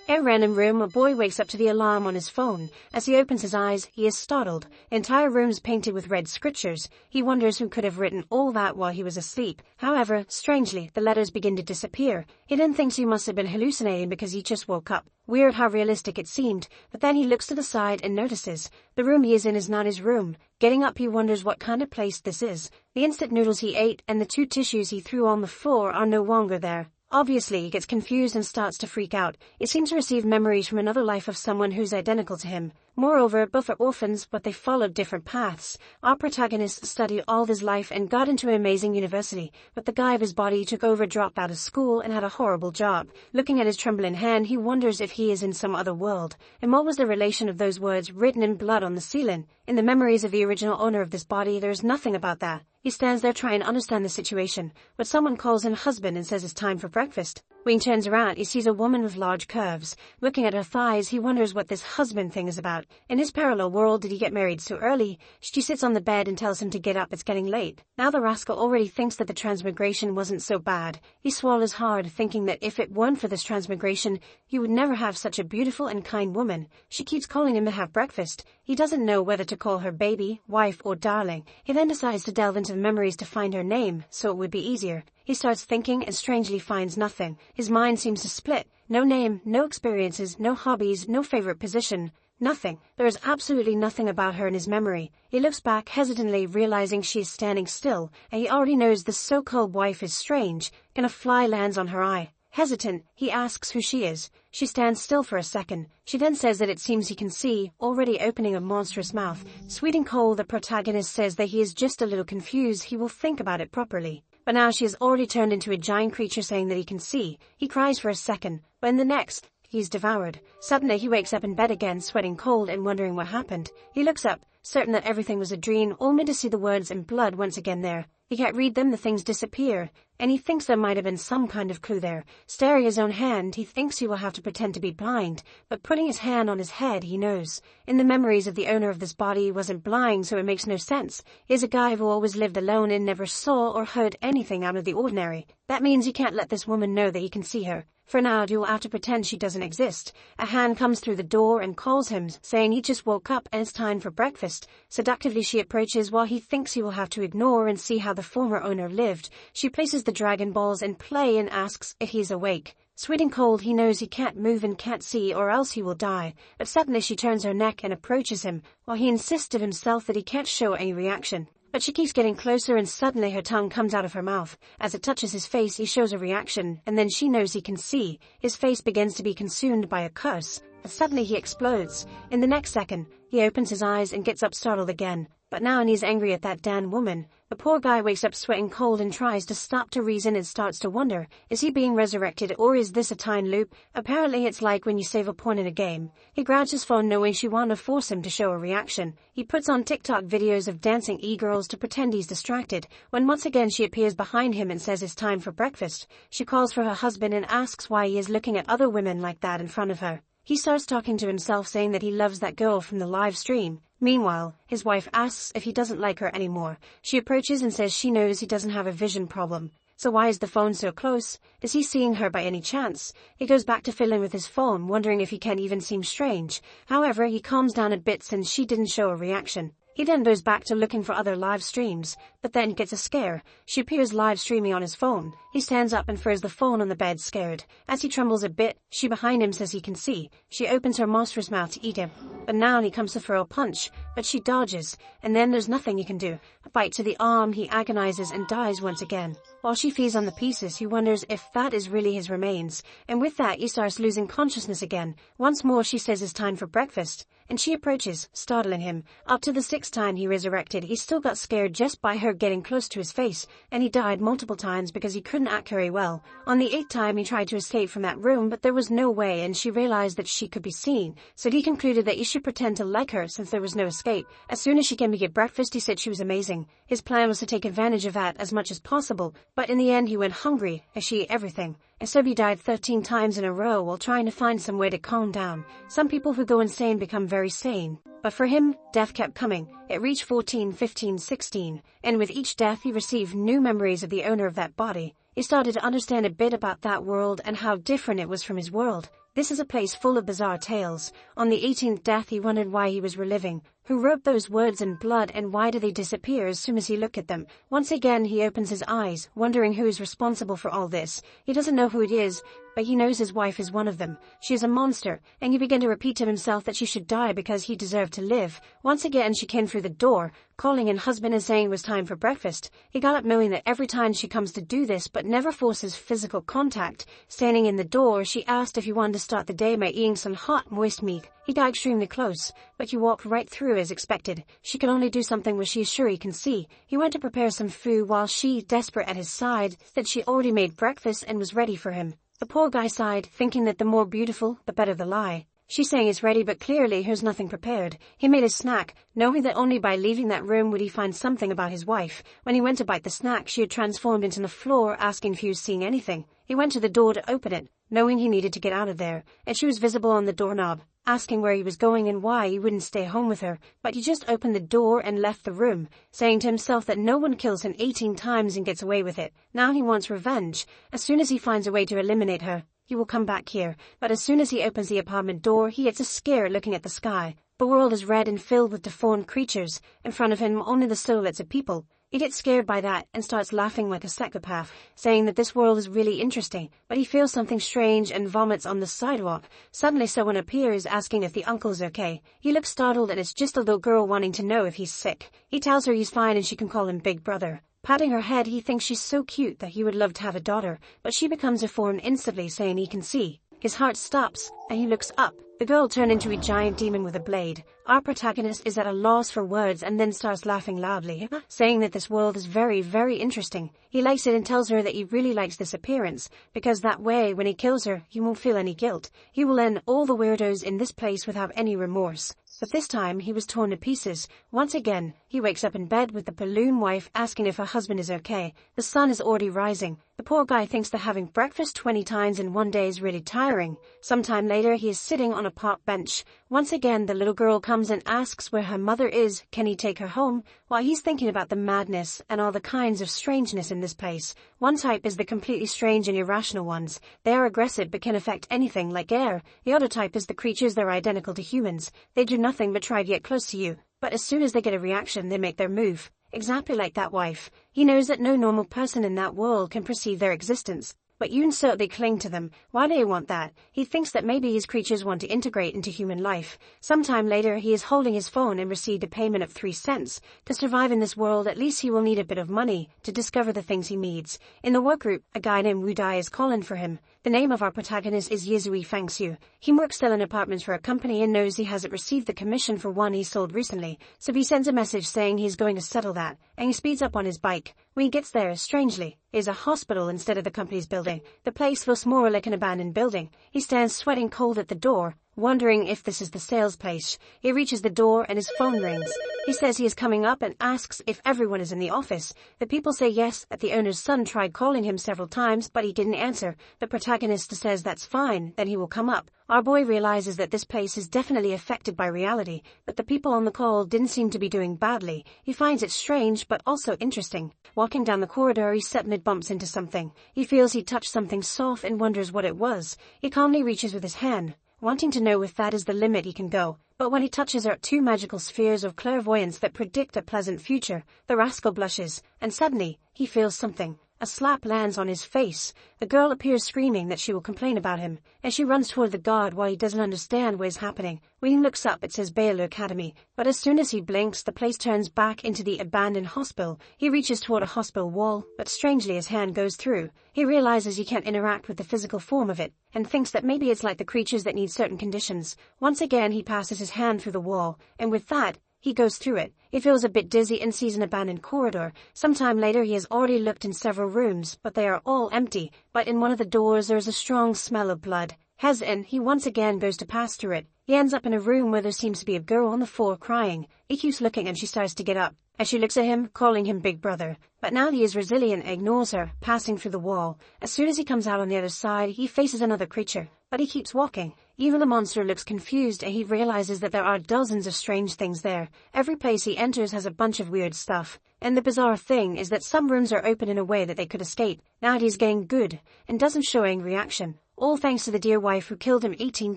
In a random room, a boy wakes up to the alarm on his phone. As he opens his eyes, he is startled. Entire rooms painted with red scriptures. He wonders who could have written all that while he was asleep. However, strangely, the letters begin to disappear. He then thinks he must have been hallucinating because he just woke up. Weird how realistic it seemed, but then he looks to the side and notices the room he is in is not his room. Getting up, he wonders what kind of place this is. The instant noodles he ate and the 2 tissues he threw on the floor are no longer there. Obviously, he gets confused and starts to freak out. He seems to receive memories from another life of someone who's identical to him. Moreover, both are orphans, but they followed different paths. Our protagonist studied all of his life and got into an amazing university, but the guy of his body took over, dropped out of school, and had a horrible job. Looking at his trembling hand, he wonders if he is in some other world. And what was the relation of those words written in blood on the ceiling? In the memories of the original owner of this body, there is nothing about that. He stands there trying to understand the situation, but someone calls him husband and says it's time for breakfast. When he turns around, he sees a woman with large curves. Looking at her thighs, he wonders what this husband thing is about. In his parallel world, did he get married so early? She sits on the bed and tells him to get up, it's getting late. Now the rascal already thinks that the transmigration wasn't so bad. He swallows hard, thinking that if it weren't for this transmigration, he would never have such a beautiful and kind woman. She keeps calling him to have breakfast. He doesn't know whether to call her baby, wife, or darling. He then decides to delve into the memories to find her name, so it would be easier. He starts thinking and strangely finds nothing. His mind seems to split. No name, no experiences, no hobbies, no favorite position. Nothing. There is absolutely nothing about her in his memory. He looks back hesitantly, realizing she is standing still, and he already knows the so-called wife is strange, and a fly lands on her eye. Hesitant, he asks who she is. She stands still for a second. She then says that it seems he can see, already opening a monstrous mouth. Sweet and cold, the protagonist says that he is just a little confused, he will think about it properly. But now she has already turned into a giant creature saying that he can see. He cries for a second, but in the next, he's devoured. Suddenly he wakes up in bed again, sweating cold and wondering what happened. He looks up, certain that everything was a dream, only to see the words in blood once again there. He can't read them, the things disappear, and he thinks there might have been some kind of clue there. Staring at his own hand, he thinks he will have to pretend to be blind, but putting his hand on his head, he knows. In the memories of the owner of this body, he wasn't blind, so it makes no sense. He is a guy who always lived alone and never saw or heard anything out of the ordinary. That means he can't let this woman know that he can see her. For now, he will have to pretend she doesn't exist. A hand comes through the door and calls him, saying he just woke up and it's time for breakfast. Seductively she approaches while he thinks he will have to ignore and see how the former owner lived. She places the Dragon Balls in play and asks if he is awake. Sweet and cold, he knows he can't move and can't see or else he will die. But suddenly she turns her neck and approaches him, while he insists to himself that he can't show any reaction. But she keeps getting closer and suddenly her tongue comes out of her mouth. As it touches his face, he shows a reaction, and then she knows he can see. His face begins to be consumed by a curse. But suddenly he explodes. In the next second, he opens his eyes and gets up startled again. But now he's angry at that damn woman. The poor guy wakes up sweating cold and tries to stop to reason and starts to wonder, is he being resurrected or is this a time loop? Apparently it's like when you save a point in a game. He grabs his phone knowing she wants to force him to show a reaction. He puts on TikTok videos of dancing e-girls to pretend he's distracted, when once again she appears behind him and says it's time for breakfast. She calls for her husband and asks why he is looking at other women like that in front of her. He starts talking to himself saying that he loves that girl from the live stream. Meanwhile, his wife asks if he doesn't like her anymore. She approaches and says she knows he doesn't have a vision problem. So why is the phone so close? Is he seeing her by any chance? He goes back to fiddling with his phone, wondering if he can even seem strange. However, he calms down a bit since she didn't show a reaction. He then goes back to looking for other live streams, but then gets a scare. She appears live streaming on his phone. He stands up and throws the phone on the bed, scared. As he trembles a bit, she behind him says he can see. She opens her monstrous mouth to eat him. But now he comes to throw a punch, but she dodges, and then there's nothing he can do. A bite to the arm, he agonizes and dies once again. While she feeds on the pieces, he wonders if that is really his remains. And with that, he starts losing consciousness again. Once more, she says it's time for breakfast. And she approaches, startling him. Up to the 6th time he resurrected, he still got scared just by her getting close to his face, and he died multiple times because he couldn't act very well. On the 8th time he tried to escape from that room, but there was no way, and she realized that she could be seen, so he concluded that he should pretend to like her since there was no escape. As soon as she came to get breakfast, he said she was amazing. His plan was to take advantage of that as much as possible, but in the end he went hungry as she ate everything. And so he died 13 times in a row while trying to find some way to calm down. Some people who go insane become very sane. But for him, death kept coming. It reached 14, 15, 16, and with each death he received new memories of the owner of that body. He started to understand a bit about that world and how different it was from his world. This is a place full of bizarre tales. On the 18th death he wondered why he was reliving. Who wrote those words in blood and why do they disappear as soon as he looked at them? Once again he opens his eyes, wondering who is responsible for all this. He doesn't know who it is, but he knows his wife is one of them. She is a monster, and he began to repeat to himself that she should die because he deserved to live. Once again she came through the door, calling in husband and saying it was time for breakfast. He got up knowing that every time she comes to do this but never forces physical contact. Standing in the door, she asked if he wanted to start the day by eating some hot, moist meat. He got extremely close, but he walked right through as expected. She could only do something where she is sure he can see. He went to prepare some food while she, desperate at his side, said she already made breakfast and was ready for him. The poor guy sighed, thinking that the more beautiful, the better the lie. She's saying it's ready, but clearly here's nothing prepared. He made his snack, knowing that only by leaving that room would he find something about his wife. When he went to bite the snack, she had transformed into the floor, asking if he was seeing anything. He went to the door to open it, knowing he needed to get out of there, and she was visible on the doorknob, asking where he was going and why he wouldn't stay home with her. But he just opened the door and left the room, saying to himself that no one kills him 18 times and gets away with it. Now he wants revenge. As soon as he finds a way to eliminate her, he will come back here. But as soon as he opens the apartment door, he gets a scare looking at the sky. The world is red and filled with deformed creatures. In front of him, only the silhouettes of people. He gets scared by that and starts laughing like a psychopath, saying that this world is really interesting, but he feels something strange and vomits on the sidewalk. Suddenly someone appears asking if the uncle is okay. He looks startled and it's just a little girl wanting to know if he's sick. He tells her he's fine and she can call him Big Brother. Patting her head, he thinks she's so cute that he would love to have a daughter, but she becomes deformed instantly, saying he can see. His heart stops, and he looks up. The girl turned into a giant demon with a blade. Our protagonist is at a loss for words and then starts laughing loudly, saying that this world is very, very interesting. He likes it and tells her that he really likes this appearance, because that way, when he kills her, he won't feel any guilt. He will end all the weirdos in this place without any remorse. But this time, he was torn to pieces. Once again, he wakes up in bed with the balloon wife asking if her husband is okay. The sun is already rising. The poor guy thinks that having breakfast 20 times in one day is really tiring. Sometime later, he is sitting on a park bench. Once again, the little girl comes and asks where her mother is. Can he take her home? While he's thinking about the madness and all the kinds of strangeness in this place. One type is the completely strange and irrational ones. They are aggressive but can affect anything, like air. The other type is the creatures that are identical to humans. They do nothing but try to get close to you. But as soon as they get a reaction, they make their move. Exactly like that wife. He knows that no normal person in that world can perceive their existence. But you certainly cling to them. Why do you want that? He thinks that maybe his creatures want to integrate into human life. Sometime later, he is holding his phone and received a payment of 3 cents. To survive in this world, at least he will need a bit of money to discover the things he needs. In the work group, a guy named Wudai is calling for him. The name of our protagonist is Yizui Fangsu. He works selling apartments for a company and knows he hasn't received the commission for one he sold recently. So he sends a message saying he's going to settle that, and he speeds up on his bike. When he gets there, strangely, is a hospital instead of the company's building. The place looks more like an abandoned building. He stands sweating cold at the door, wondering if this is the sales place. He reaches the door and his phone rings. He says he is coming up and asks if everyone is in the office. The people say yes, that the owner's son tried calling him several times, but he didn't answer. The protagonist says that's fine, then he will come up. Our boy realizes that this place is definitely affected by reality, but the people on the call didn't seem to be doing badly. He finds it strange, but also interesting. Walking down the corridor, he suddenly bumps into something. He feels he touched something soft and wonders what it was. He calmly reaches with his hand, wanting to know if that is the limit he can go. But when he touches her 2 magical spheres of clairvoyance that predict a pleasant future, the rascal blushes, and suddenly, he feels something. A slap lands on his face. The girl appears screaming that she will complain about him, and she runs toward the guard while he doesn't understand what is happening. When he looks up, it says Baylor Academy, but as soon as he blinks, the place turns back into the abandoned hospital. He reaches toward a hospital wall, but strangely his hand goes through. He realizes he can't interact with the physical form of it, and thinks that maybe it's like the creatures that need certain conditions. Once again, he passes his hand through the wall, and with that, he goes through it. He feels a bit dizzy and sees an abandoned corridor. Sometime later, he has already looked in several rooms, but they are all empty. But in one of the doors, there is a strong smell of blood. Hesitant, he once again goes to pass through it. He ends up in a room where there seems to be a girl on the floor crying. He keeps looking and she starts to get up. As she looks at him, calling him Big Brother. But now he is resilient and ignores her, passing through the wall. As soon as he comes out on the other side, he faces another creature. But he keeps walking. Even the monster looks confused and he realizes that there are dozens of strange things there. Every place he enters has a bunch of weird stuff. And the bizarre thing is that some rooms are open in a way that they could escape. Now he's getting good and doesn't show any reaction. all thanks to the dear wife who killed him 18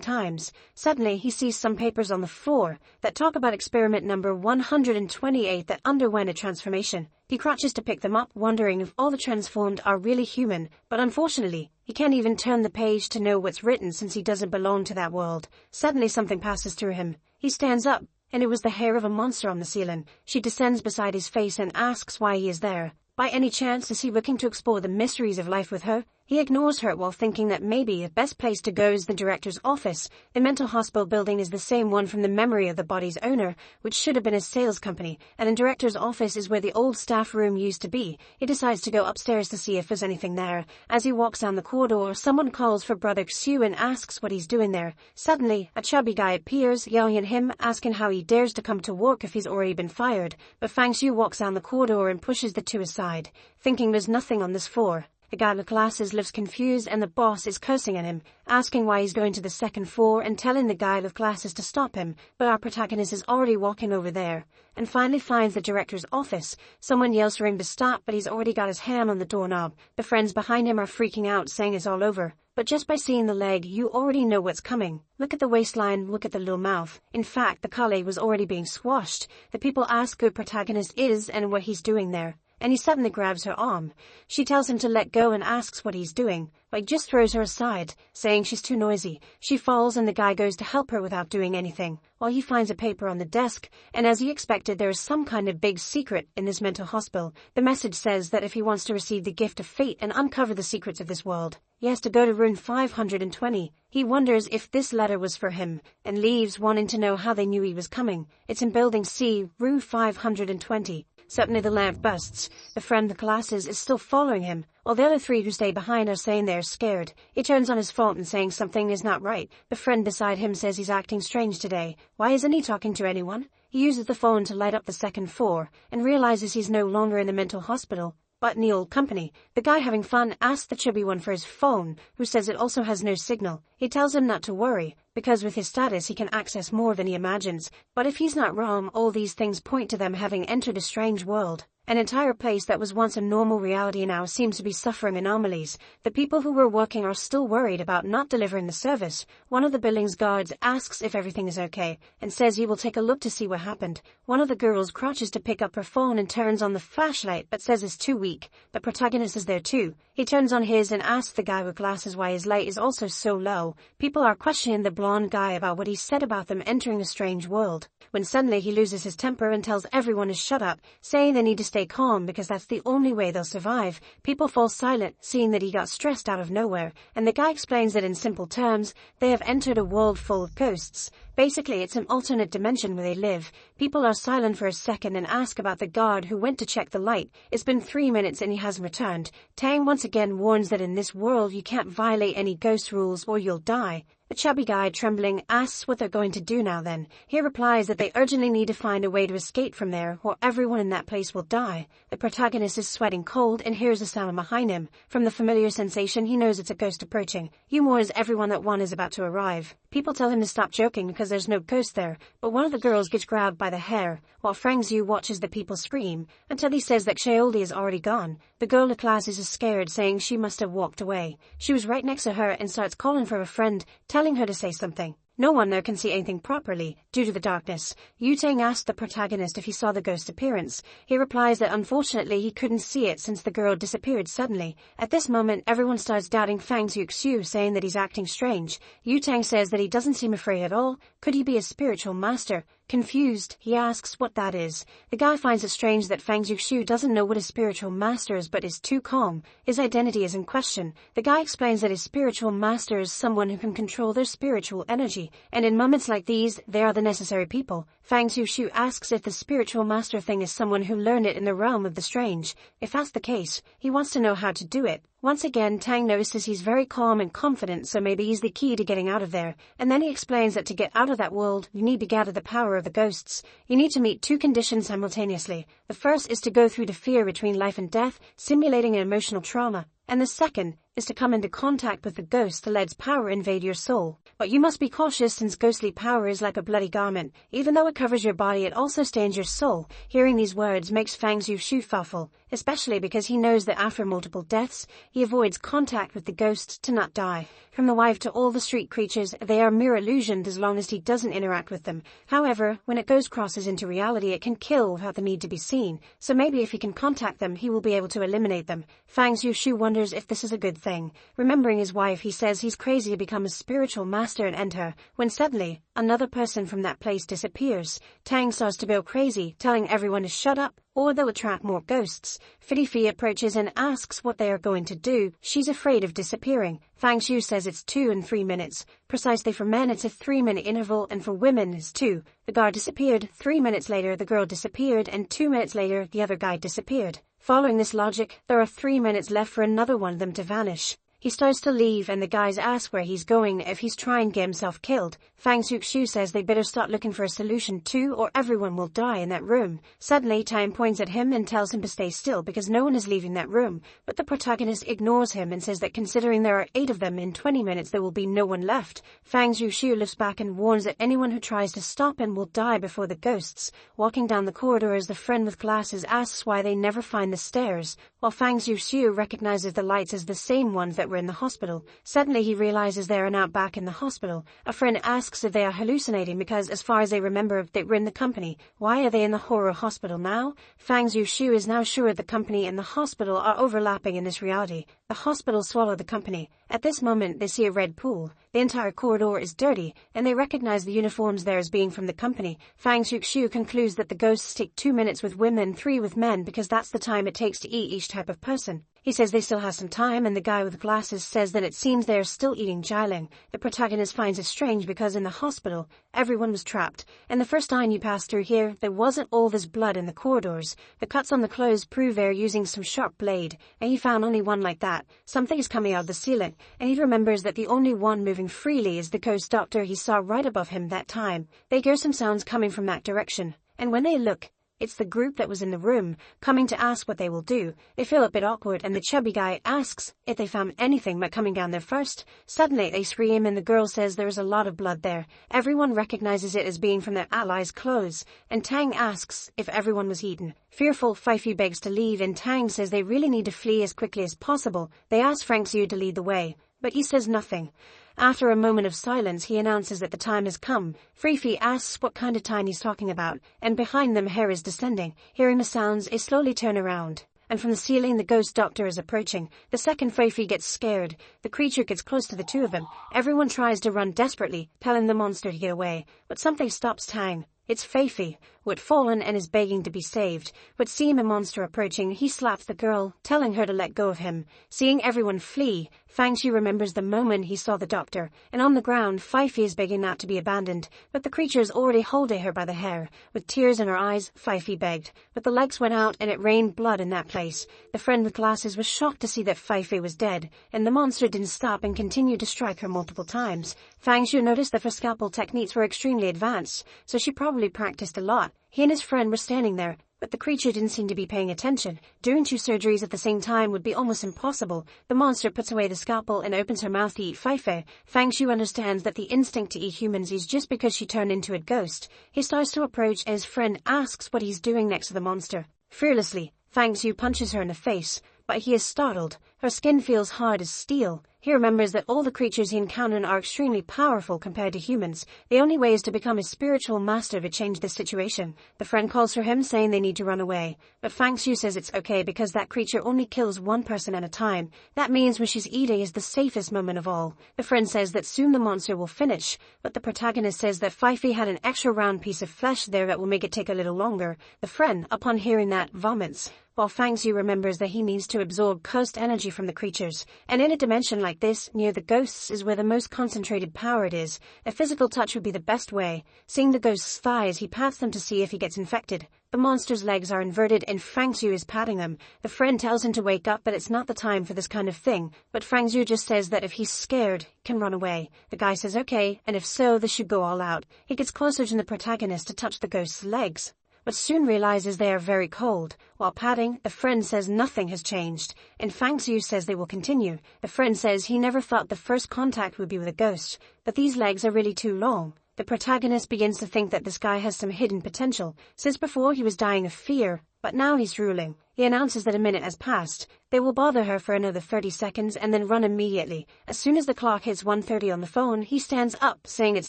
times. Suddenly, he sees some papers on the floor that talk about experiment number 128 that underwent a transformation. He crouches to pick them up, wondering if all the transformed are really human, but unfortunately, he can't even turn the page to know what's written since he doesn't belong to that world. Suddenly something passes through him. He stands up, and it was the hair of a monster on the ceiling. She descends beside his face and asks why he is there. By any chance is he looking to explore the mysteries of life with her? He ignores her while thinking that maybe the best place to go is the director's office. The mental hospital building is the same one from the memory of the body's owner, which should have been a sales company, and the director's office is where the old staff room used to be. He decides to go upstairs to see if there's anything there. As he walks down the corridor, someone calls for Brother Xu and asks what he's doing there. Suddenly, a chubby guy appears, yelling at him, asking how he dares to come to work if he's already been fired. But Fang Xu walks down the corridor and pushes the two aside, thinking there's nothing on this floor. The guy with glasses looks confused and the boss is cursing at him, asking why he's going to the second floor and telling the guy with glasses to stop him, but our protagonist is already walking over there, and finally finds the director's office. Someone yells for him to stop, but he's already got his hand on the doorknob. The friends behind him are freaking out, saying it's all over. But just by seeing the leg, you already know what's coming. Look at the waistline, look at the little mouth. In fact, the colleague was already being squashed. The people ask who the protagonist is and what he's doing there. And he suddenly grabs her arm. She tells him to let go and asks what he's doing, but he just throws her aside, saying she's too noisy. She falls and the guy goes to help her without doing anything, while he finds a paper on the desk, and as he expected, there is some kind of big secret in this mental hospital. The message says that if he wants to receive the gift of fate and uncover the secrets of this world, he has to go to room 520. He wonders if this letter was for him, and leaves wanting to know how they knew he was coming. It's in building C, room 520. Suddenly the lamp bursts. The friend with glasses is still following him, while the other three who stay behind are saying they're scared. He turns on his phone and saying something is not right. The friend beside him says he's acting strange today. Why isn't he talking to anyone? He uses the phone to light up the second floor, and realizes he's no longer in the mental hospital, but in the old company. The guy having fun asks the chubby one for his phone, who says it also has no signal. He tells him not to worry, because with his status he can access more than he imagines. But if he's not wrong, all these things point to them having entered a strange world. An entire place that was once a normal reality now seems to be suffering anomalies. The people who were working are still worried about not delivering the service. One of the building's guards asks if everything is okay, and says he will take a look to see what happened. One of the girls crouches to pick up her phone and turns on the flashlight, but says it's too weak. The protagonist is there too. He turns on his and asks the guy with glasses why his light is also so low. People are questioning the blonde guy about what he said about them entering a strange world, when suddenly he loses his temper and tells everyone to shut up, saying they need to stay calm because that's the only way they'll survive. People fall silent, seeing that he got stressed out of nowhere, and the guy explains that in simple terms, they have entered a world full of ghosts. Basically, it's an alternate dimension where they live. People are silent for a second and ask about the guard who went to check the light. It's been 3 minutes and he hasn't returned. Tang once again warns that in this world you can't violate any ghost rules or you'll die. The chubby guy, trembling, asks what they're going to do now then. He replies that they urgently need to find a way to escape from there, or everyone in that place will die. The protagonist is sweating cold and hears a sound behind him. From the familiar sensation, he knows it's a ghost approaching. He warns everyone that one is about to arrive. People tell him to stop joking because there's no ghost there, but one of the girls gets grabbed by the hair, while Fang Zhu watches the people scream, until he says that Xiaoli is already gone. The girl with glasses is scared, saying she must have walked away. She was right next to her and starts calling for a friend, telling her to say something. No one there can see anything properly, due to the darkness. Yu Tang asked the protagonist if he saw the ghost appearance. He replies that unfortunately he couldn't see it since the girl disappeared suddenly. At this moment, everyone starts doubting Fang Xiu, saying that he's acting strange. Yu Tang says that he doesn't seem afraid at all. Could he be a spiritual master? Confused, he asks what that is. The guy finds it strange that Fang Xiu doesn't know what a spiritual master is but is too calm. His identity is in question. The guy explains that his spiritual master is someone who can control their spiritual energy, and in moments like these, they are the necessary people. Fang Xiu asks if the spiritual master thing is someone who learned it in the realm of the strange. If that's the case, he wants to know how to do it. Once again, Tang notices he's very calm and confident, so maybe he's the key to getting out of there. And then he explains that to get out of that world, you need to gather the power of the ghosts. You need to meet 2 conditions simultaneously. The first is to go through the fear between life and death, simulating an emotional trauma. and the second is to come into contact with the ghost to let its power invade your soul. But you must be cautious since ghostly power is like a bloody garment. Even though it covers your body, it also stains your soul. Hearing these words makes Fang Zhu fuffle, especially because he knows that after multiple deaths, he avoids contact with the ghost to not die. From the wife to all the street creatures, they are mere illusions as long as he doesn't interact with them. However, when a ghost crosses into reality, it can kill without the need to be seen. So maybe if he can contact them, he will be able to eliminate them. Fang Zhu wonders if this is a good thing. Remembering his wife, he says he's crazy to become a spiritual master and end her, when suddenly, another person from that place disappears. Tang starts to go crazy, telling everyone to shut up, or they'll attract more ghosts. Fifi approaches and asks what they are going to do. She's afraid of disappearing. Fang Zhu says it's 2 and 3 minutes. Precisely for men it's a 3-minute interval, and for women it's 2. The guard disappeared, 3 minutes later the girl disappeared, and 2 minutes later the other guy disappeared. Following this logic, there are 3 minutes left for another one of them to vanish. He starts to leave and the guys ask where he's going, if he's trying to get himself killed. Fang Zhu says they better start looking for a solution too, or everyone will die in that room. Suddenly Time points at him and tells him to stay still because no one is leaving that room, but the protagonist ignores him and says that considering there are 8 of them, in 20 minutes there will be no one left. Fang Zhu lifts back and warns that anyone who tries to stop him will die before the ghosts. Walking down the corridor as the friend with glasses asks why they never find the stairs, while Fang Zhu recognizes the lights as the same ones that were in the hospital. Suddenly he realizes they are now back in the hospital. A friend asks if they are hallucinating because as far as they remember they were in the company. Why are they in the horror hospital now? Fang Zhu is now sure the company and the hospital are overlapping in this reality. The hospital swallowed the company. At this moment they see a red pool. The entire corridor is dirty, and they recognize the uniforms there as being from the company. Fang Zhu concludes that the ghosts take 2 minutes with women, 3 with men, because that's the time it takes to eat each type of person. He says they still have some time, and the guy with glasses says that it seems they are still eating Jialing. The protagonist finds it strange because in the hospital, everyone was trapped, and the first time you pass through here, there wasn't all this blood in the corridors. The cuts on the clothes prove they're using some sharp blade, and he found only one like that. Something is coming out of the ceiling, and he remembers that the only one moving freely is the ghost doctor he saw right above him that time. They hear some sounds coming from that direction, and when they look, it's the group that was in the room, coming to ask what they will do. They feel a bit awkward and the chubby guy asks if they found anything by coming down there first. Suddenly they scream and the girl says there is a lot of blood there. Everyone recognizes it as being from their allies' clothes, and Tang asks if everyone was eaten. Fearful, Fifi begs to leave and Tang says they really need to flee as quickly as possible. They ask Fang Zhu to lead the way, but he says nothing. After a moment of silence, he announces that the time has come. Fifi asks what kind of time he's talking about, and behind them hair is descending. Hearing the sounds, they slowly turn around, and from the ceiling the ghost doctor is approaching. The second Fifi gets scared. The creature gets close to the two of them. Everyone tries to run desperately, telling the monster to get away, but something stops Tang. It's Fifi, who had fallen and is begging to be saved, but seeing the monster approaching, he slaps the girl, telling her to let go of him. Seeing everyone flee, Fang Zhu remembers the moment he saw the doctor, and on the ground, Fifi is begging not to be abandoned, but the creature is already holding her by the hair. With tears in her eyes, Fifi begged, but the legs went out and it rained blood in that place. The friend with glasses was shocked to see that Fifi was dead, and the monster didn't stop and continued to strike her multiple times. Fang Zhu noticed that her scalpel techniques were extremely advanced, so she probably practiced a lot. He and his friend were standing there, but the creature didn't seem to be paying attention. Doing 2 surgeries at the same time would be almost impossible. The monster puts away the scalpel and opens her mouth to eat Fifi. Fang Zhu understands that the instinct to eat humans is just because she turned into a ghost. He starts to approach and his friend asks what he's doing next to the monster. Fearlessly, Fang Zhu punches her in the face, but he is startled. Her skin feels hard as steel. He remembers that all the creatures he encountered are extremely powerful compared to humans. The only way is to become a spiritual master to change this situation. The friend calls for him, saying they need to run away. But Fang Zhu says it's okay because that creature only kills one person at a time. That means when she's eating is the safest moment of all. The friend says that soon the monster will finish, but the protagonist says that Fifi had an extra round piece of flesh there that will make it take a little longer. The friend, upon hearing that, vomits, while Fang Zhu remembers that he needs to absorb cursed energy from the creatures. And in a dimension like this, near the ghosts is where the most concentrated power it is. A physical touch would be the best way. Seeing the ghost's thighs, he pats them to see if he gets infected. The monster's legs are inverted and Fang Zhu is patting them. The friend tells him to wake up, but it's not the time for this kind of thing. But Fang Zhu just says that if he's scared, he can run away. The guy says okay, and if so, they should go all out. He gets closer to the protagonist to touch the ghost's legs. but soon realizes they are very cold. While patting, the friend says nothing has changed, and Fang Xiu says they will continue. The friend says he never thought the first contact would be with a ghost, but these legs are really too long. The protagonist begins to think that this guy has some hidden potential. Since before he was dying of fear, but now he's drooling. He announces that a minute has passed. They will bother her for another 30 seconds and then run immediately. As soon as the clock hits 1:30 on the phone, he stands up, saying it's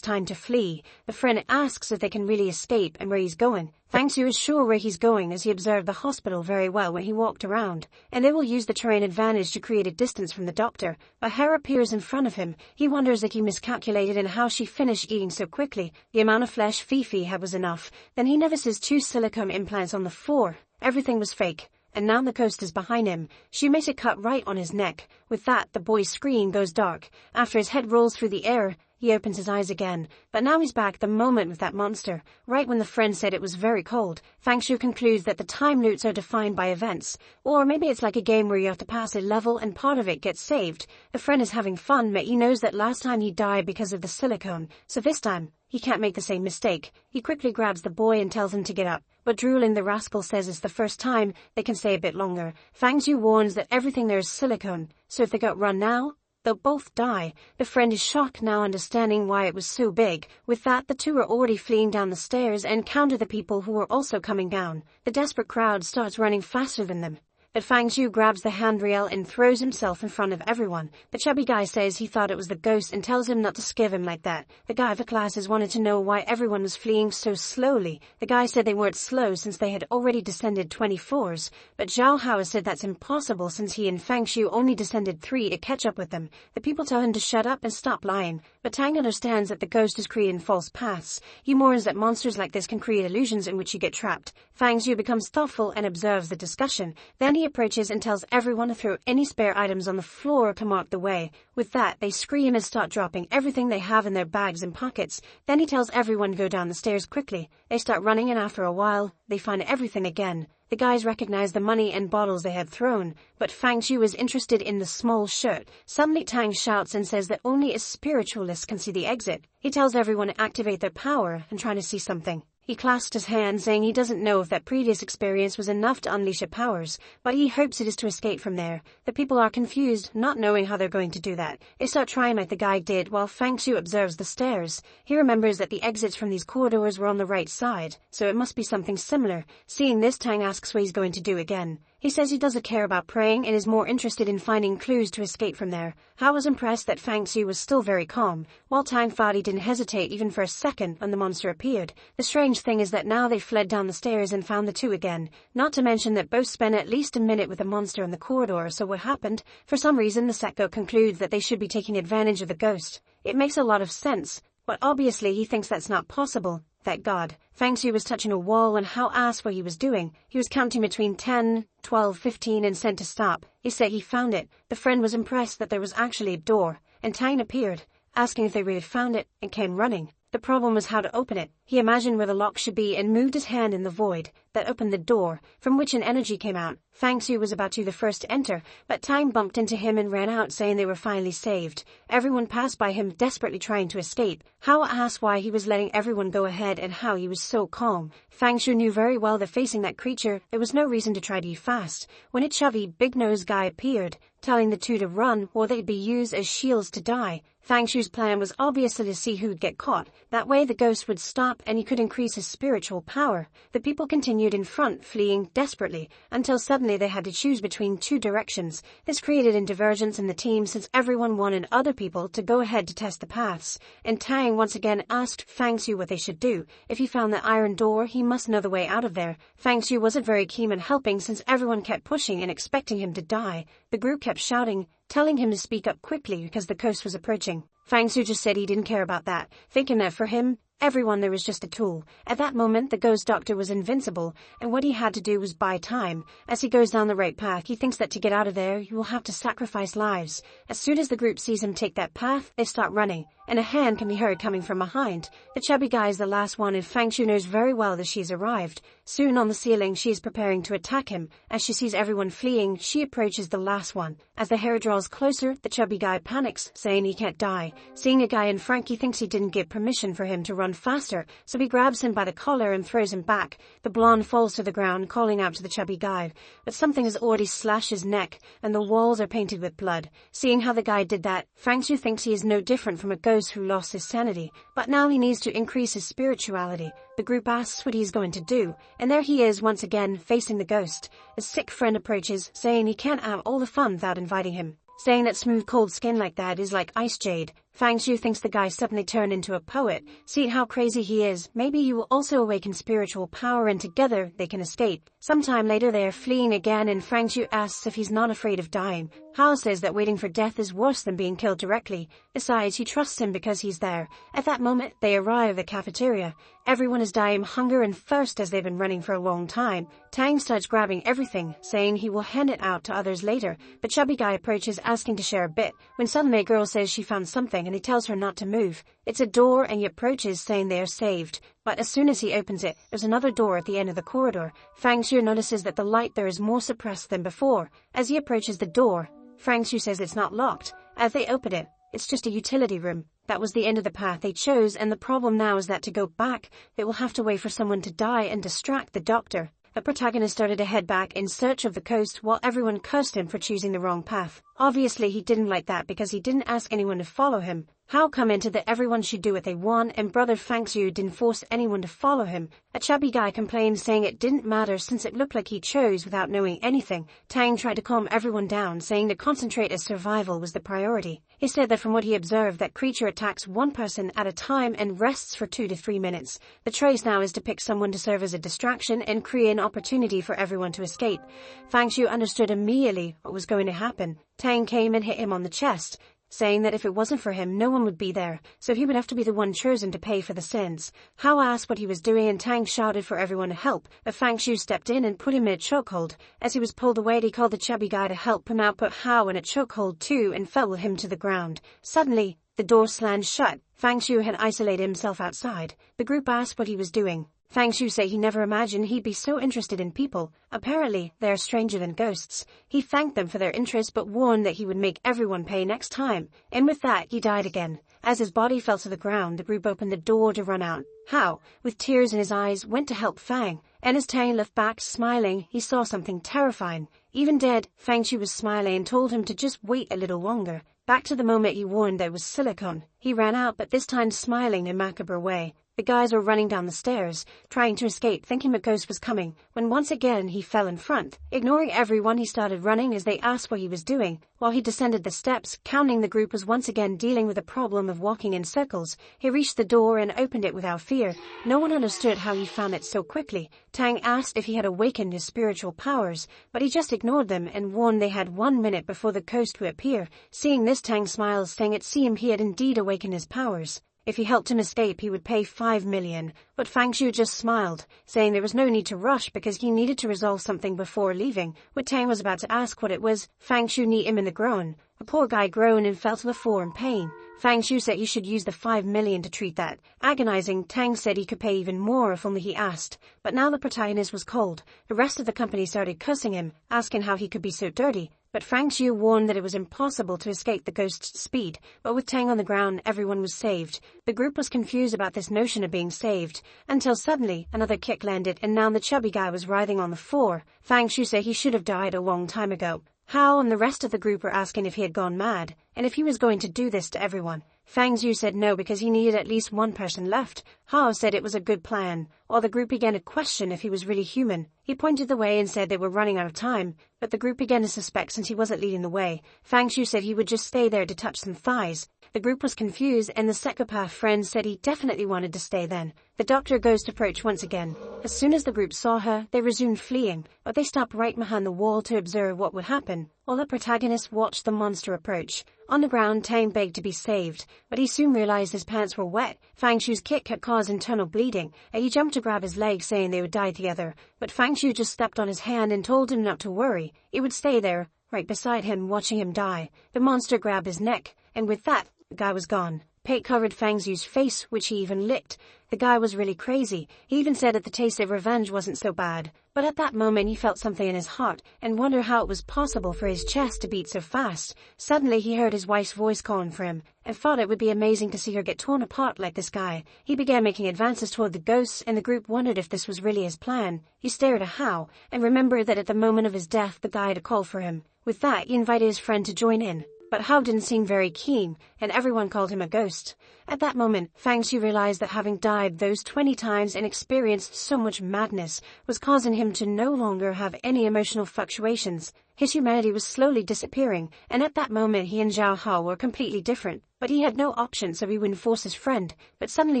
time to flee. The friend asks if they can really escape and where he's going. Fang Xiu is sure where he's going as he observed the hospital very well when he walked around, and they will use the terrain advantage to create a distance from the doctor. But Hera appears in front of him. He wonders if he miscalculated in how she finished eating so quickly. The amount of flesh Fifi had was enough. Then he notices 2 silicone implants on the floor. Everything was fake. And now the ghost is behind him. She makes a cut right on his neck. With that, the boy's screen goes dark. After his head rolls through the air, he opens his eyes again. But now he's back the moment with that monster. Right when the friend said it was very cold, Fang Xiu concludes that the time loops are defined by events. Or maybe it's like a game where you have to pass a level and part of it gets saved. The friend is having fun, but he knows that last time he died because of the silicone. So this time, he can't make the same mistake. He quickly grabs the boy and tells him to get up. But drooling, the rascal says it's the first time, they can stay a bit longer. Fang Xiu warns that everything there is silicone, so if they got run now, they'll both die. The friend is shocked now, understanding why it was so big. With that, the two are already fleeing down the stairs and encounter the people who are also coming down. The desperate crowd starts running faster than them. But Fang Xiu grabs the handrail and throws himself in front of everyone. The chubby guy says he thought it was the ghost and tells him not to scare him like that. The guy of the classes wanted to know why everyone was fleeing so slowly. The guy said they weren't slow since they had already descended 20 floors. But Zhao Hao said that's impossible since he and Fang Xiu only descended 3 to catch up with them. The people tell him to shut up and stop lying. But Tang understands that the ghost is creating false paths. He warns that monsters like this can create illusions in which you get trapped. Fang Xiu becomes thoughtful and observes the discussion. Then he approaches and tells everyone to throw any spare items on the floor to mark the way. With that, they scream and start dropping everything they have in their bags and pockets. Then he tells everyone to go down the stairs quickly. They start running, and after a while, they find everything again. The guys recognize the money and bottles they had thrown, but Fang Xiu is interested in the small shirt. Suddenly Tang shouts and says that only a spiritualist can see the exit. He tells everyone to activate their power and try to see something. He clasped his hand, saying he doesn't know if that previous experience was enough to unleash her powers, but he hopes it is to escape from there. The people are confused, not knowing how they're going to do that. They start trying like the guy did, while Fang Xiu observes the stairs. He remembers that the exits from these corridors were on the right side, so it must be something similar. Seeing this, Tang asks what he's going to do again. He says he doesn't care about praying and is more interested in finding clues to escape from there. Hao was impressed that Fang Xiu was still very calm, while Tang thought he didn't hesitate even for a second when the monster appeared. The strange thing is that now they fled down the stairs and found the two again. Not to mention that both spent at least a minute with the monster in the corridor, so what happened? For some reason, the Sekko concludes that they should be taking advantage of the ghost. It makes a lot of sense, but obviously he thinks that's not possible. Thank God. Fang Xiu was touching a wall when Hao asked what he was doing. He was counting between 10, 12, 15 and said to stop. He said he found it. The friend was impressed that there was actually a door, and Tang appeared, asking if they really found it, and came running. The problem was how to open it. He imagined where the lock should be and moved his hand in the void that opened the door, from which an energy came out. Fang Xiu was about to be the first to enter, but Tang bumped into him and ran out, saying they were finally saved. Everyone passed by him, desperately trying to escape. Hao asked why he was letting everyone go ahead and how he was so calm. Fang Xiu knew very well that facing that creature, there was no reason to try to be fast. When a chubby, big-nosed guy appeared, telling the two to run or they'd be used as shields to die. Fang Xiu's plan was obviously to see who'd get caught. That way the ghost would stop and he could increase his spiritual power. The people continued in front, fleeing desperately, until suddenly they had to choose between 2 directions. This created a divergence in the team since everyone wanted other people to go ahead to test the paths. And Tang once again asked Fang Xiu what they should do. If he found the iron door, he must know the way out of there. Fang Xiu wasn't very keen on helping since everyone kept pushing and expecting him to die. The group kept shouting, telling him to speak up quickly because the coast was approaching. Fang Xiu just said he didn't care about that, thinking that for him, everyone there was just a tool. At that moment, the ghost doctor was invincible, and what he had to do was buy time. As he goes down the right path, he thinks that to get out of there, you will have to sacrifice lives. As soon as the group sees him take that path, they start running. and a hand can be heard coming from behind. The chubby guy is the last one, and Fang Shu knows very well that she's arrived. Soon on the ceiling, she is preparing to attack him. As she sees everyone fleeing, she approaches the last one. As the hair draws closer, the chubby guy panics, saying he can't die. Seeing a guy in front, he thinks he didn't give permission for him to run faster, so he grabs him by the collar and throws him back. The blonde falls to the ground, calling out to the chubby guy, but something has already slashed his neck, and the walls are painted with blood. Seeing how the guy did that, Fang Shu thinks he is no different from a ghost who lost his sanity, but now he needs to increase his spirituality. The group asks what he's going to do, and there he is once again facing the ghost. A sick friend approaches, saying he can't have all the fun without inviting him, saying that smooth cold skin like that is like ice jade. Fang Shu thinks the guy suddenly turned into a poet. Seeing how crazy he is, maybe he will also awaken spiritual power and together they can escape. Sometime later they are fleeing again and Fang Shu asks if he's not afraid of dying. Hao says that waiting for death is worse than being killed directly. Besides, he trusts him because he's there. At that moment, they arrive at the cafeteria. Everyone is dying of hunger and thirst as they've been running for a long time. Tang starts grabbing everything, saying he will hand it out to others later. The chubby guy approaches asking to share a bit, when suddenly a girl says she found something and he tells her not to move. It's a door and he approaches saying they are saved. But as soon as he opens it, there's another door at the end of the corridor. Fang Shu notices that the light there is more suppressed than before. As he approaches the door, Fang Shu says it's not locked. As they open it, it's just a utility room. That was the end of the path they chose, and the problem now is that to go back, they will have to wait for someone to die and distract the doctor. The protagonist started to head back in search of the coast while everyone cursed him for choosing the wrong path. Obviously he didn't like that because he didn't ask anyone to follow him. How commented that everyone should do what they want and brother Fang Shu didn't force anyone to follow him. A chubby guy complained saying it didn't matter since it looked like he chose without knowing anything. Tang tried to calm everyone down, saying to concentrate as survival was the priority. He said that from what he observed, that creature attacks one person at a time and rests for 2 to 3 minutes. The choice now is to pick someone to serve as a distraction and create an opportunity for everyone to escape. Fang Shu understood immediately what was going to happen. Tang came and hit him on the chest, saying that if it wasn't for him, no one would be there, so he would have to be the one chosen to pay for the sins. Hao asked what he was doing and Tang shouted for everyone to help, but Fang Shu stepped in and put him in a chokehold. As he was pulled away, he called the chubby guy to help him out, put Hao in a chokehold too and fell with him to the ground. Suddenly, the door slammed shut. Fang Shu had isolated himself outside. The group asked what he was doing. Fang Shu said he never imagined he'd be so interested in people. Apparently, they are stranger than ghosts. He thanked them for their interest but warned that he would make everyone pay next time. And with that, he died again. As his body fell to the ground, the group opened the door to run out. Hao, with tears in his eyes, went to help Fang. And as Tang left back, smiling, he saw something terrifying. Even dead, Fang Shu was smiling and told him to just wait a little longer. Back to the moment he warned there was silicone. He ran out, but this time smiling in a macabre way. The guys were running down the stairs, trying to escape, thinking a ghost was coming, when once again he fell in front. Ignoring everyone, he started running as they asked what he was doing. While he descended the steps, counting, the group was once again dealing with the problem of walking in circles. He reached the door and opened it without fear. No one understood how he found it so quickly. Tang asked if he had awakened his spiritual powers, but he just ignored them and warned they had 1 minute before the ghost would appear. Seeing this, Tang smiled, saying it seemed he had indeed awakened his powers. If he helped him escape, he would pay 5 million, but Fang Shu just smiled, saying there was no need to rush because he needed to resolve something before leaving. When Tang was about to ask what it was, Fang Shu kneed him in the groin. The poor guy groaned and fell to the floor in pain. Fang Shu said he should use the 5 million to treat that. Agonizing, Tang said he could pay even more if only he asked. But now the protagonist was cold. The rest of the company started cursing him, asking how he could be so dirty. But Fang Shu warned that it was impossible to escape the ghost's speed. But with Tang on the ground, everyone was saved. The group was confused about this notion of being saved, until suddenly another kick landed and now the chubby guy was writhing on the floor. Fang Shu said he should have died a long time ago. Hao and the rest of the group were asking if he had gone mad, and if he was going to do this to everyone. Fang Shu said no because he needed at least one person left. Hao said it was a good plan, while the group began to question if he was really human. He pointed the way and said they were running out of time, but the group began to suspect since he wasn't leading the way. Fang Shu said he would just stay there to touch some thighs. The group was confused and the psychopath friend said he definitely wanted to stay then. The doctor ghost approached once again. As soon as the group saw her, they resumed fleeing, but they stopped right behind the wall to observe what would happen, while the protagonist watched the monster approach. On the ground, Tang begged to be saved, but he soon realized his pants were wet. Fang Shu's kick had caused internal bleeding, and he jumped to grab his leg, saying they would die together. But Fang Shu just stepped on his hand and told him not to worry. He would stay there, right beside him, watching him die. The monster grabbed his neck, and with that, the guy was gone. Paint covered Fang Xiu's face, which he even licked. The guy was really crazy. He even said that the taste of revenge wasn't so bad. But at that moment he felt something in his heart, and wondered how it was possible for his chest to beat so fast. Suddenly he heard his wife's voice calling for him, and thought it would be amazing to see her get torn apart like this guy. He began making advances toward the ghosts, and the group wondered if this was really his plan. He stared at Hao, and remembered that at the moment of his death the guy had called for him. With that he invited his friend to join in. But Hao didn't seem very keen, and everyone called him a ghost. At that moment, Fang Xiu realized that having died those 20 times and experienced so much madness was causing him to no longer have any emotional fluctuations. His humanity was slowly disappearing, and at that moment he and Zhao Hao were completely different. But he had no option, so he wouldn't force his friend. But suddenly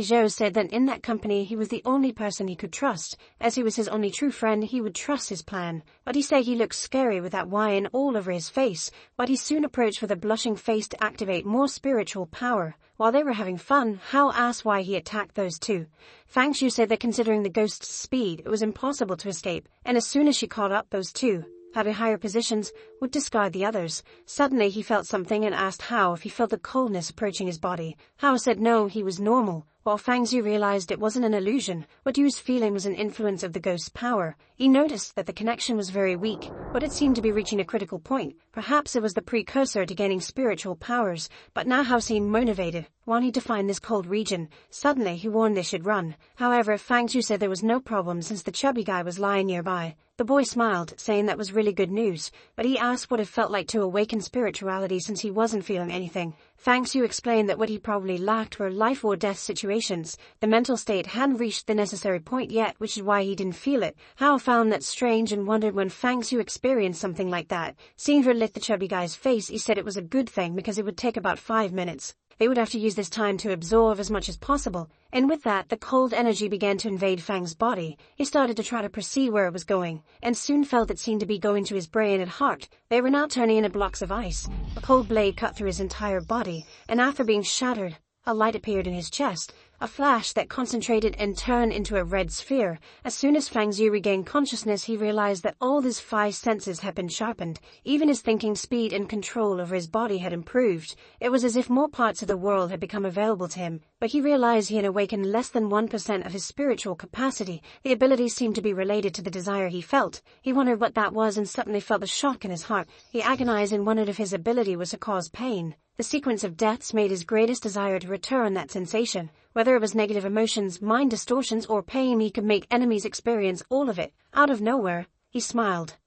Zhou said that in that company he was the only person he could trust. As he was his only true friend, he would trust his plan. But he said he looked scary with that wine all over his face. But he soon approached with a blushing face to activate more spiritual power. While they were having fun, Hao asked why he attacked those two. Fang Xiu said that considering the ghost's speed, it was impossible to escape. And as soon as she caught up, those two, having higher positions, would discard the others. Suddenly he felt something and asked Hao if he felt the coldness approaching his body. Hao said no, he was normal, while Fang Xiu realized it wasn't an illusion. What he was feeling was an influence of the ghost's power. He noticed that the connection was very weak, but it seemed to be reaching a critical point. Perhaps it was the precursor to gaining spiritual powers, but now Hao seemed motivated, wanting to find this cold region. Suddenly he warned they should run. However, Fang Xiu said there was no problem since the chubby guy was lying nearby. The boy smiled, saying that was really good news, but he asked what it felt like to awaken spirituality since he wasn't feeling anything. Fang Xiu explained that what he probably lacked were life or death situations. The mental state hadn't reached the necessary point yet, which is why he didn't feel it. Hao found that strange and wondered when Fang Xiu experienced something like that. Seeing her lick the chubby guy's face, he said it was a good thing because it would take about 5 minutes. They would have to use this time to absorb as much as possible, and with that, the cold energy began to invade Fang's body. He started to try to perceive where it was going, and soon felt it seemed to be going to his brain and heart. They were now turning into blocks of ice. A cold blade cut through his entire body, and after being shattered, a light appeared in his chest, a flash that concentrated and turned into a red sphere. As soon as Fang Xiu regained consciousness, he realized that all his 5 senses had been sharpened. Even his thinking speed and control over his body had improved. It was as if more parts of the world had become available to him, but he realized he had awakened less than 1% of his spiritual capacity. The ability seemed to be related to the desire he felt. He wondered what that was and suddenly felt a shock in his heart. He agonized and wondered if his ability was to cause pain. The sequence of deaths made his greatest desire to return that sensation. Whether it was negative emotions, mind distortions, or pain, he could make enemies experience all of it. Out of nowhere, he smiled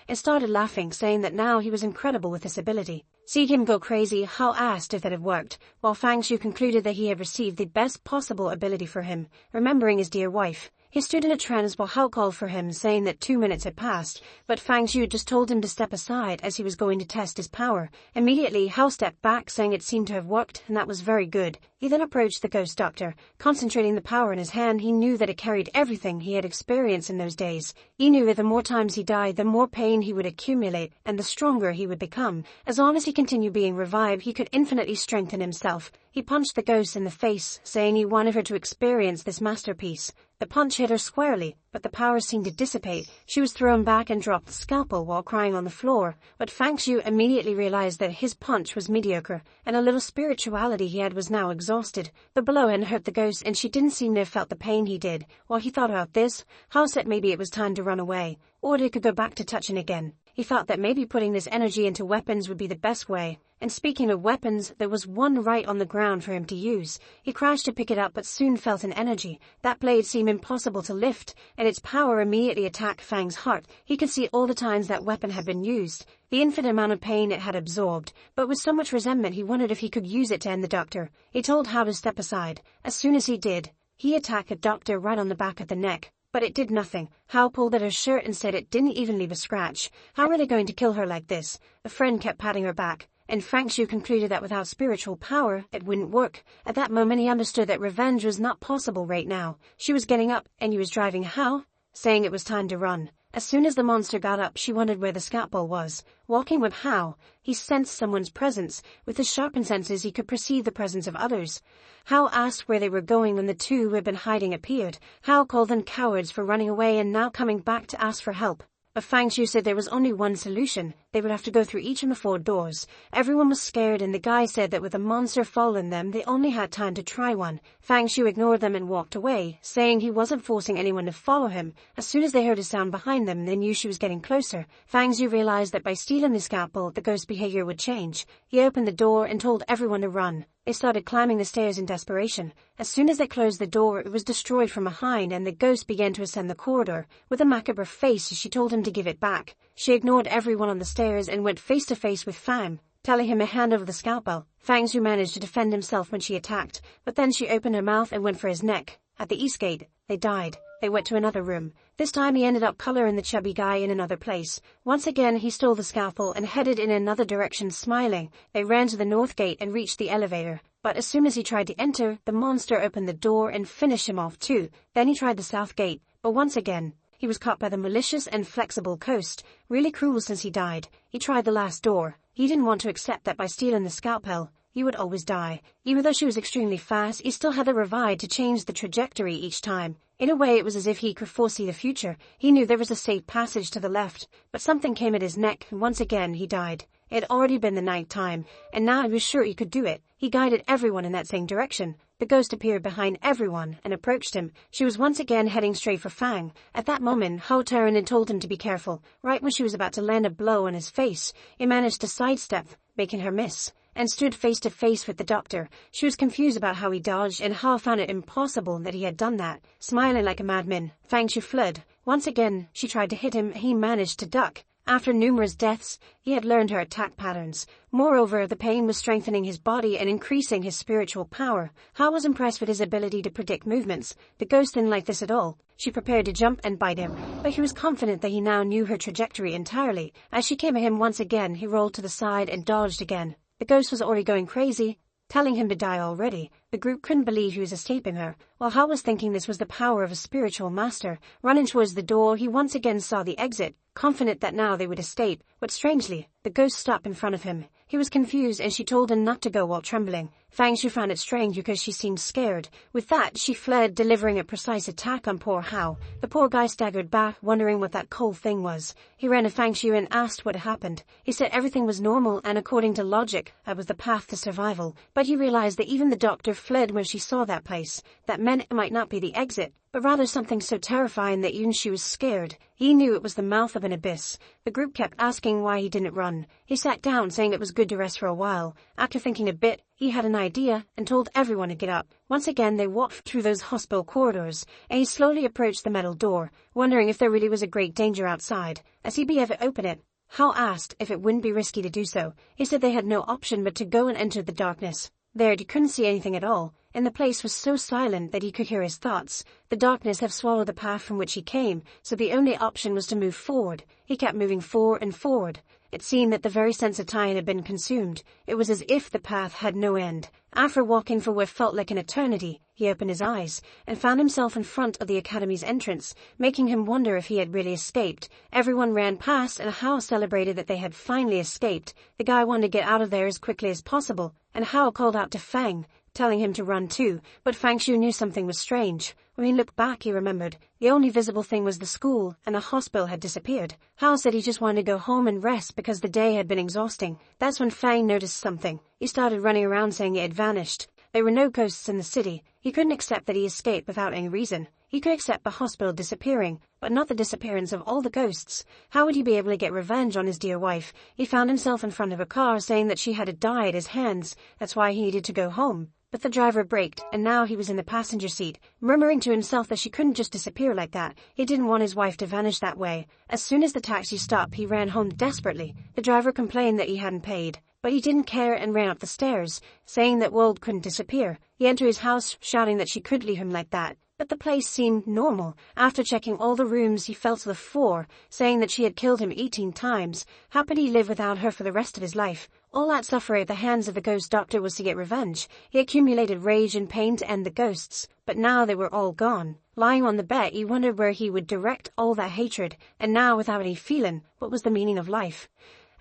and started laughing, saying that now he was incredible with this ability. Seeing him go crazy, Hao asked if that had worked, while Fang Xiu concluded that he had received the best possible ability for him, remembering his dear wife. He stood in a trance while Hao called for him, saying that 2 minutes had passed, but Fang Xiu just told him to step aside as he was going to test his power. Immediately, Hao stepped back, saying it seemed to have worked, and that was very good. He then approached the ghost doctor. Concentrating the power in his hand, he knew that it carried everything he had experienced in those days. He knew that the more times he died, the more pain he would accumulate, and the stronger he would become. As long as he continued being revived, he could infinitely strengthen himself. He punched the ghost in the face, saying he wanted her to experience this masterpiece. The punch hit her squarely, but the power seemed to dissipate. She was thrown back and dropped the scalpel while crying on the floor. But Fang Xiu immediately realized that his punch was mediocre, and a little spirituality he had was now exhausted. The blow had hurt the ghost, and she didn't seem to have felt the pain he did. While he thought about this, Hao said maybe it was time to run away, or they could go back to touching again. He thought that maybe putting this energy into weapons would be the best way. And speaking of weapons, there was one right on the ground for him to use. He crouched to pick it up but soon felt an energy. That blade seemed impossible to lift, and its power immediately attacked Fang's heart. He could see all the times that weapon had been used, the infinite amount of pain it had absorbed, but with so much resentment he wondered if he could use it to end the doctor. He told Hao to step aside. As soon as he did, he attacked the doctor right on the back of the neck. But it did nothing. Hao pulled at her shirt and said it didn't even leave a scratch. How were they going to kill her like this? A friend kept patting her back, and Fang Xiu concluded that without spiritual power, it wouldn't work. At that moment he understood that revenge was not possible right now. She was getting up, and he was driving Hao, saying it was time to run. As soon as the monster got up, she wondered where the scalpel was. Walking with Hao, he sensed someone's presence. With his sharpened senses, he could perceive the presence of others. Hao asked where they were going when the two who had been hiding appeared. Hao called them cowards for running away and now coming back to ask for help. But Fang Xiu said there was only one solution. they would have to go through each of the 4 doors. Everyone was scared, and the guy said that with a monster following them, they only had time to try one. Fang Shu ignored them and walked away, saying he wasn't forcing anyone to follow him. As soon as they heard a sound behind them, they knew she was getting closer. Fang Shu realized that by stealing the scalpel, the ghost's behavior would change. He opened the door and told everyone to run. They started climbing the stairs in desperation. As soon as they closed the door, it was destroyed from behind, and the ghost began to ascend the corridor. With a macabre face, she told him to give it back. She ignored everyone on the stairs and went face to face with Fang, telling him to hand over the scalpel. Fang Zhu managed to defend himself when she attacked, but then she opened her mouth and went for his neck. At the east gate, they died. They went to another room. This time he ended up coloring the chubby guy in another place. Once again he stole the scalpel and headed in another direction, smiling. They ran to the north gate and reached the elevator. But as soon as he tried to enter, the monster opened the door and finished him off too. Then he tried the south gate, but once again, he was caught by the malicious and flexible ghost. Really cruel since he died. He tried the last door. He didn't want to accept that by stealing the scalpel, he would always die. Even though she was extremely fast, he still had the revive to change the trajectory each time. In a way, it was as if he could foresee the future. He knew there was a safe passage to the left, but something came at his neck, and once again he died. It had already been the night time, and now he was sure he could do it. He guided everyone in that same direction. The ghost appeared behind everyone and approached him. She was once again heading straight for Fang. At that moment, Hao turned and told him to be careful. Right when she was about to land a blow on his face, he managed to sidestep, making her miss, and stood face to face with the doctor. She was confused about how he dodged, and Hao found it impossible that he had done that. Smiling like a madman, Fang Shu fled. Once again, she tried to hit him, and he managed to duck. After numerous deaths, he had learned her attack patterns. Moreover, the pain was strengthening his body and increasing his spiritual power. Hao was impressed with his ability to predict movements. The ghost didn't like this at all. She prepared to jump and bite him, but he was confident that he now knew her trajectory entirely. As she came at him once again, he rolled to the side and dodged again. The ghost was already going crazy, telling him to die already. The group couldn't believe he was escaping her, while Hao was thinking this was the power of a spiritual master. Running towards the door, he once again saw the exit, confident that now they would escape, but strangely, the ghost stopped in front of him. He was confused, and she told him not to go while trembling. Fang Shu found it strange because she seemed scared. With that, she fled, delivering a precise attack on poor Hao. The poor guy staggered back, wondering what that cold thing was. He ran to Fang Shu and asked what had happened. He said everything was normal, and according to logic, that was the path to survival. But he realized that even the doctor fled when she saw that place. That meant it might not be the exit, but rather something so terrifying that even she was scared. He knew it was the mouth of an abyss. The group kept asking why he didn't run. He sat down, saying it was good to rest for a while. After thinking a bit, he had an idea and told everyone to get up. Once again, they walked through those hospital corridors, and he slowly approached the metal door, wondering if there really was a great danger outside. As he began to open it, Hao asked if it wouldn't be risky to do so. He said they had no option but to go and enter the darkness. There, he couldn't see anything at all, and the place was so silent that he could hear his thoughts. The darkness had swallowed the path from which he came, so the only option was to move forward. He kept moving forward and forward. It seemed that the very sense of time had been consumed. It was as if the path had no end. After walking for what felt like an eternity, he opened his eyes and found himself in front of the academy's entrance, making him wonder if he had really escaped. Everyone ran past, and Hao celebrated that they had finally escaped. The guy wanted to get out of there as quickly as possible, and Hao called out to Fang, telling him to run too, but Fang Shu knew something was strange. When he looked back, he remembered. The only visible thing was the school, and the hospital had disappeared. Hao said he just wanted to go home and rest because the day had been exhausting. That's when Fang noticed something. He started running around saying it had vanished. There were no ghosts in the city. He couldn't accept that he escaped without any reason. He could accept the hospital disappearing, but not the disappearance of all the ghosts. How would he be able to get revenge on his dear wife? He found himself in front of a car saying that she had to die at his hands. That's why he needed to go home. But the driver braked, and now he was in the passenger seat, murmuring to himself that she couldn't just disappear like that. He didn't want his wife to vanish that way. As soon as the taxi stopped, he ran home desperately. The driver complained that he hadn't paid, but he didn't care and ran up the stairs, saying that World couldn't disappear. He entered his house, shouting that she could leave him like that. But the place seemed normal. After checking all the rooms, he fell to the floor, saying that she had killed him 18 times. How could he live without her for the rest of his life? All that suffering at the hands of the ghost doctor was to get revenge. He accumulated rage and pain to end the ghosts, but now they were all gone. Lying on the bed, he wondered where he would direct all that hatred, and now, without any feeling, what was the meaning of life?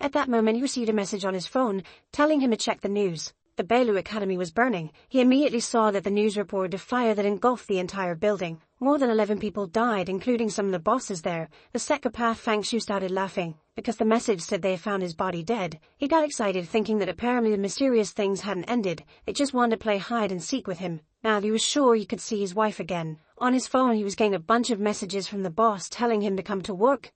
At that moment, he received a message on his phone, telling him to check the news. the Belu Academy was burning. He immediately saw that the news reported a fire that engulfed the entire building. More than 11 people died, including some of the bosses there. The psychopath Fang Shu started laughing, because the message said they found his body dead. He got excited, thinking that apparently the mysterious things hadn't ended. They just wanted to play hide and seek with him. Now he was sure he could see his wife again. On his phone he was getting a bunch of messages from the boss telling him to come to work.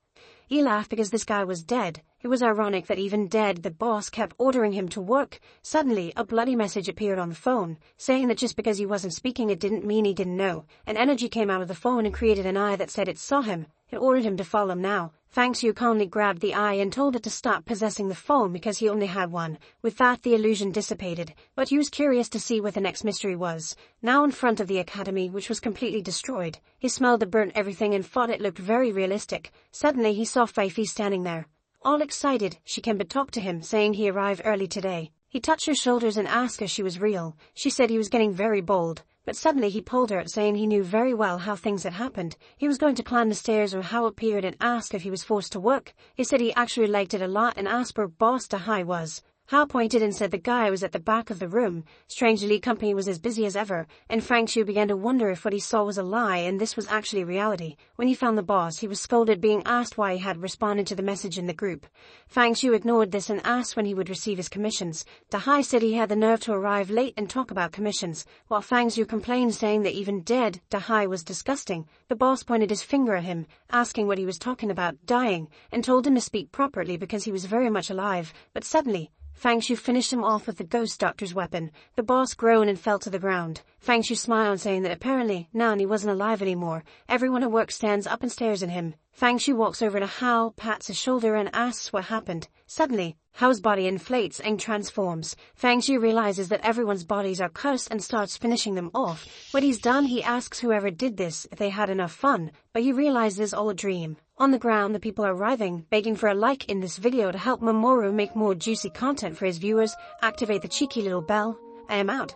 He laughed because this guy was dead. It was ironic that even dead, the boss kept ordering him to work. Suddenly, a bloody message appeared on the phone, saying that just because he wasn't speaking it didn't mean he didn't know. An energy came out of the phone and created an eye that said it saw him. It ordered him to follow him now. Fang Shu calmly grabbed the eye and told it to stop possessing the phone because he only had one. With that, the illusion dissipated, but he was curious to see what the next mystery was. Now in front of the academy, which was completely destroyed, he smelled the burnt everything and thought it looked very realistic. Suddenly, he saw Fei Fi standing there. All excited, she came to talk to him, saying he arrived early today. He touched her shoulders and asked if she was real. She said he was getting very bold. But suddenly he pulled her, saying he knew very well how things had happened. He was going to climb the stairs or how it appeared and asked if he was forced to work. He said he actually liked it a lot and asked where Boss Dahai was. Hao pointed and said the guy was at the back of the room. Strangely, company was as busy as ever, and Fang Shu began to wonder if what he saw was a lie and this was actually reality. When he found the boss, he was scolded, being asked why he had responded to the message in the group. Fang Shu ignored this and asked when he would receive his commissions. Dahai said he had the nerve to arrive late and talk about commissions, while Fang Shu complained, saying that even dead, Dahai was disgusting. The boss pointed his finger at him, asking what he was talking about, dying, and told him to speak properly because he was very much alive. But suddenly, Fang Shu finished him off with the ghost doctor's weapon. The boss groaned and fell to the ground. Fang Shu smiled, saying that apparently now he wasn't alive anymore. Everyone at work stands up and stares at him. Fang Shu walks over to Hao, pats his shoulder and asks what happened. Suddenly, Hao's body inflates and transforms. Fang Shu realizes that everyone's bodies are cursed and starts finishing them off. When he's done, he asks whoever did this if they had enough fun, but he realizes it's all a dream. On the ground, the people are writhing, begging for a like in this video to help Mamoru make more juicy content for his viewers. Activate the cheeky little bell. I am out.